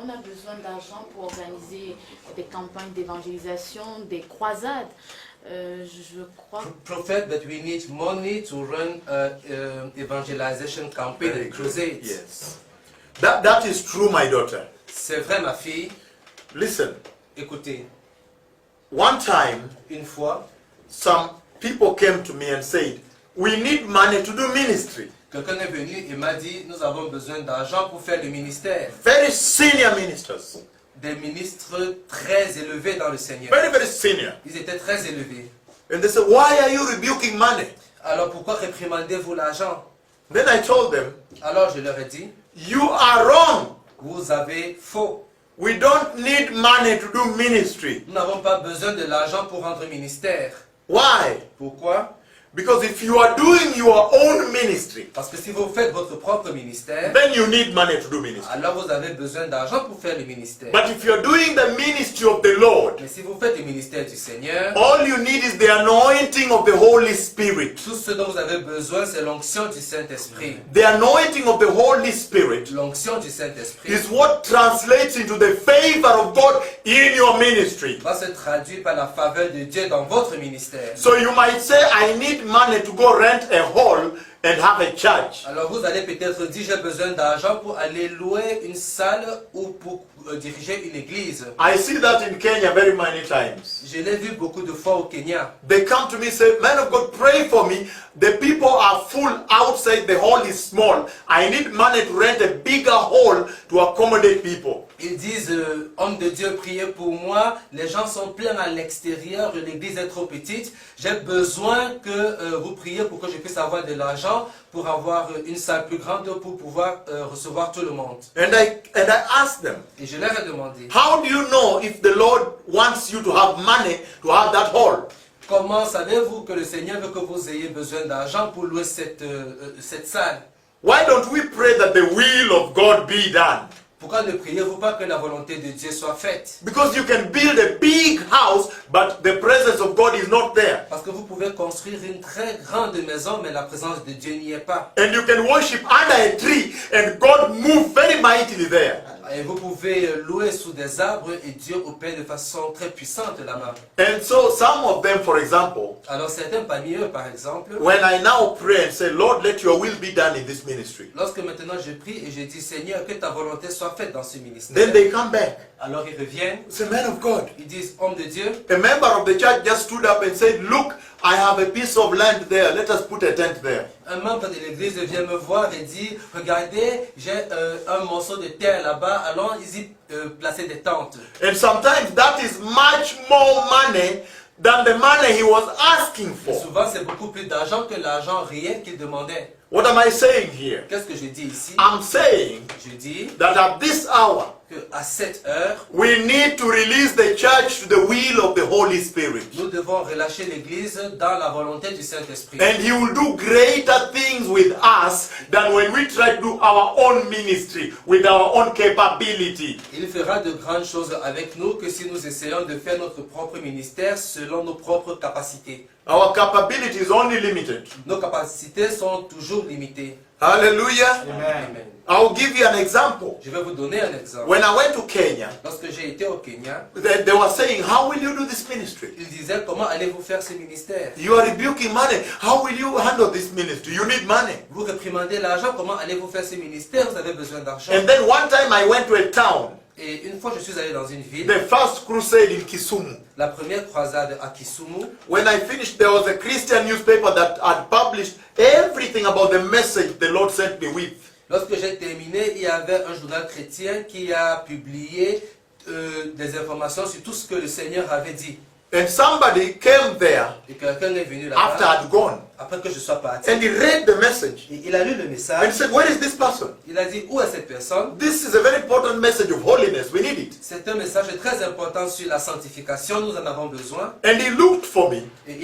on a besoin d'argent pour organiser des campagnes d'évangélisation, des croisades. Je crois. Prophet, that we need money to run evangelization campaign and crusades. Yes. That is true, my daughter. C'est vrai, ma fille. Listen. Écoutez, One time, une fois, some people came to me and said, we need money to do ministry. quelqu'un est venu et m'a dit, nous avons besoin d'argent pour faire le ministère. Very senior ministers. Des ministres très élevés dans le Seigneur. Very, very senior. Ils étaient très élevés. And they said, why are you rebuking money? Alors pourquoi réprimandez-vous l'argent? Then I told them, Alors je leur ai dit, you are wrong. vous avez faux. We don't need money to do ministry. Nous n'avons pas besoin de l'argent pour rendre ministère. Why? Pourquoi? Because if you are doing your own ministry, Parce que si vous faites votre propre ministère, then you need money to do ministry. alors vous avez besoin d'argent pour faire le ministère. But if you are doing the ministry of the Lord, Mais si vous faites le ministère du Seigneur, all you need is the anointing of the Holy Spirit. tout ce dont vous avez besoin, c'est l'onction du Saint-Esprit. The anointing of the Holy Spirit L'onction du Saint-Esprit is what translates into the favor of God in your ministry. va se traduire par la faveur de Dieu dans votre ministère. So you might say, I need money to go rent a hall and have a church. Alors vous allez peut-être dire, j'ai besoin d'argent pour aller louer une salle ou pour diriger une église. I see that in Kenya very many times. Je l'ai vu beaucoup de fois au Kenya. They come to me and say, man of God, pray for me. The people are full outside, the hall is small. I need money to rent a bigger hall to accommodate people. Ils disent, homme de Dieu, priez pour moi. Les gens sont pleins à l'extérieur, l'église est trop petite. J'ai besoin que vous priez pour que je puisse avoir de l'argent pour avoir une salle plus grande pour pouvoir recevoir tout le monde. And I asked them, Et je leur ai demandé, how do you know if the Lord wants you to have money to have that hall? comment savez-vous que le Seigneur veut que vous ayez besoin d'argent pour louer cette salle? Why don't we pray that the will of God be done? Pourquoi ne priez-vous pas que la volonté de Dieu soit faite? Because you can build a big house, but the presence of God is not there. Parce que vous pouvez construire une très grande maison, mais la présence de Dieu n'y est pas. And you can worship under a tree, and God move very mightily there. Et vous pouvez louer sous des arbres et Dieu opère de façon très puissante là-bas. And so some of them, for example, Alors certains parmi eux, par exemple, when I now pray and say, Lord, let your will be done in this ministry, lorsque maintenant je prie et je dis, Seigneur, que ta volonté soit faite dans ce ministère. then they come back. Alors ils reviennent, Say, man of God. ils disent, homme de Dieu, A member of the church just stood up and said, look, I have a piece of land there. Let us put a tent there. un membre de l'église vient me voir et dit, regardez, j'ai un morceau de terre là-bas, allons y placer des tentes. And sometimes that is much more money than the money he was asking for. Souvent c'est beaucoup plus d'argent que l'argent réel qu'il demandait. What am I saying here? Qu'est-ce que je dis ici? I'm saying Je dis that at this hour, qu'à cette heure, we need to release the church to the will of the Holy Spirit. nous devons relâcher l'église dans la volonté du Saint-Esprit. And he will do greater things with us than when we try to do our own ministry with our own capability. Il fera de grandes choses avec nous que si nous essayons de faire notre propre ministère selon nos propres capacités. Our capability is only limited. Nos capacités sont toujours limitées. Hallelujah. Amen. I'll give you an example. Je vais vous donner un exemple. When I went to Kenya, Lorsque j'ai été au Kenya, they were saying, how will you do this ministry? ils disaient, comment allez-vous faire ce ministère? You are rebuking money. How will you handle this ministry? You need money. Vous réprimandez l'argent, comment allez-vous faire ce ministère? Vous avez besoin d'argent. And then one time I went to a town, Et une fois, je suis allé dans une ville, the first crusade in Kisumu. la première croisade à Kisumu. When I finished, there was a Christian newspaper that had published everything about the message the Lord sent me with. Lorsque j'ai terminé, il y avait un journal chrétien qui a publié des informations sur tout ce que le Seigneur avait dit. And somebody came there Et quelqu'un est venu after là-bas, I'd gone, après que je sois parti. and he read the message Et il a lu le and message. said, where is this person? Il a dit, où est cette personne? This is a very important message of holiness. We need it. C'est un message très important sur la sanctification. Nous en avons besoin. And he looked for me. Et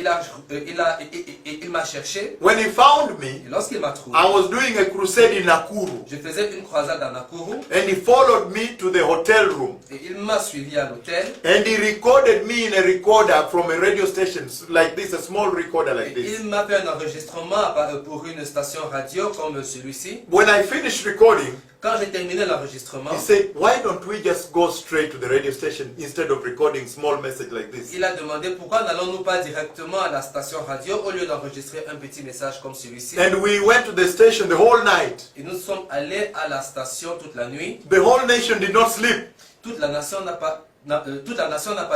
il m'a cherché. When he found me, Et lorsqu'il m'a trouvé, I was doing a crusade in Nakuru. je faisais une croisade à Nakuru. And he followed me to the hotel room. Et il m'a suivi à l'hôtel. And he recorded me in a recorder from a radio station like this, a small recorder like Et this. il m'a fait un enregistrement pour une station radio comme celui-ci. When I finished recording, Quand j'ai terminé l'enregistrement, he said, why don't we just go straight to the radio station instead of recording small message like this? il a demandé pourquoi n'allons-nous pas directement à la station radio au lieu d'enregistrer un petit message comme celui-ci. And we went to the station the whole night. Et nous sommes allés à la station toute la nuit. The whole nation did not sleep. Toute la nation n'a pas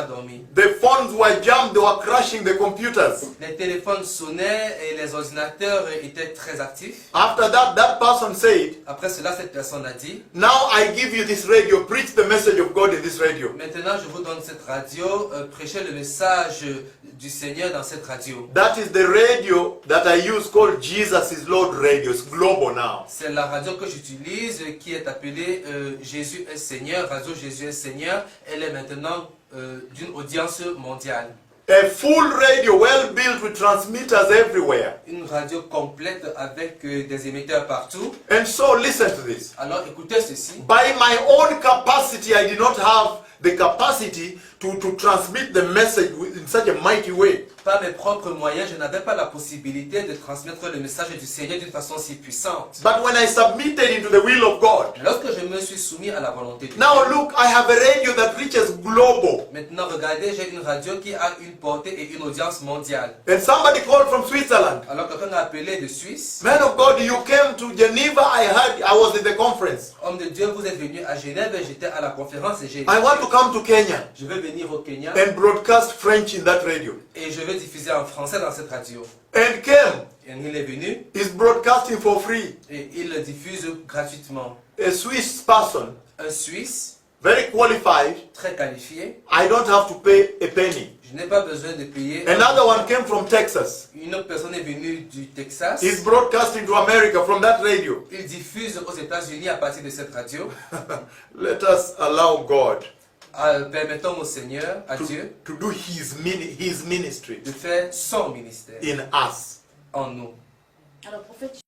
dormi. The phones were jammed, they were crashing the computers. Les téléphones sonnaient et les ordinateurs étaient très actifs. After that, that person said, Après cela, cette personne a dit, now I give you this radio, preach the message of God in this radio. maintenant je vous donne cette radio, prêchez le message du Seigneur dans cette radio. That is the radio that I use called Jesus is Lord Radio. It's global now. C'est la radio que j'utilise qui est appelée Jésus est Seigneur, Radio Jésus est Seigneur. Elle est maintenant d'une audience mondiale. A full radio, well built with transmitters everywhere. Une radio complète avec des émetteurs partout. And so listen to this. Alors écoutez ceci. By my own capacity, I did not have the capacity to transmit the message in such a mighty way. Par mes propres moyens, je n'avais pas la possibilité de transmettre le message du Seigneur d'une façon si puissante. But when I submitted into the will of God, Lorsque je me suis soumis à la volonté de Dieu, now look, I have a radio that reaches global. maintenant regardez, j'ai une radio qui a une portée et une audience mondiale. And somebody called from Switzerland. Alors quelqu'un a appelé de Suisse. Man of God, you came to Geneva. I was at the conference. Homme de Dieu, vous êtes venu à Genève et j'étais à la conférence et j'ai I want to come to Kenya je vais venir au Kenya and broadcast French in that radio. et je vais diffuser en français dans cette radio. And came. Et il est venu Is broadcasting for free. et il le diffuse gratuitement. A Swiss person, Un Suisse, very qualified. très qualifié, I don't have to pay a penny. je n'ai pas besoin de payer. Another one came from Texas. Une autre personne est venue du Texas. He's broadcasting to America from that radio. Il diffuse aux États-Unis à partir de cette radio. Let us allow God Permettons au Seigneur, à Dieu, to do his ministry de faire son ministère in us. en nous. Alors, prophète,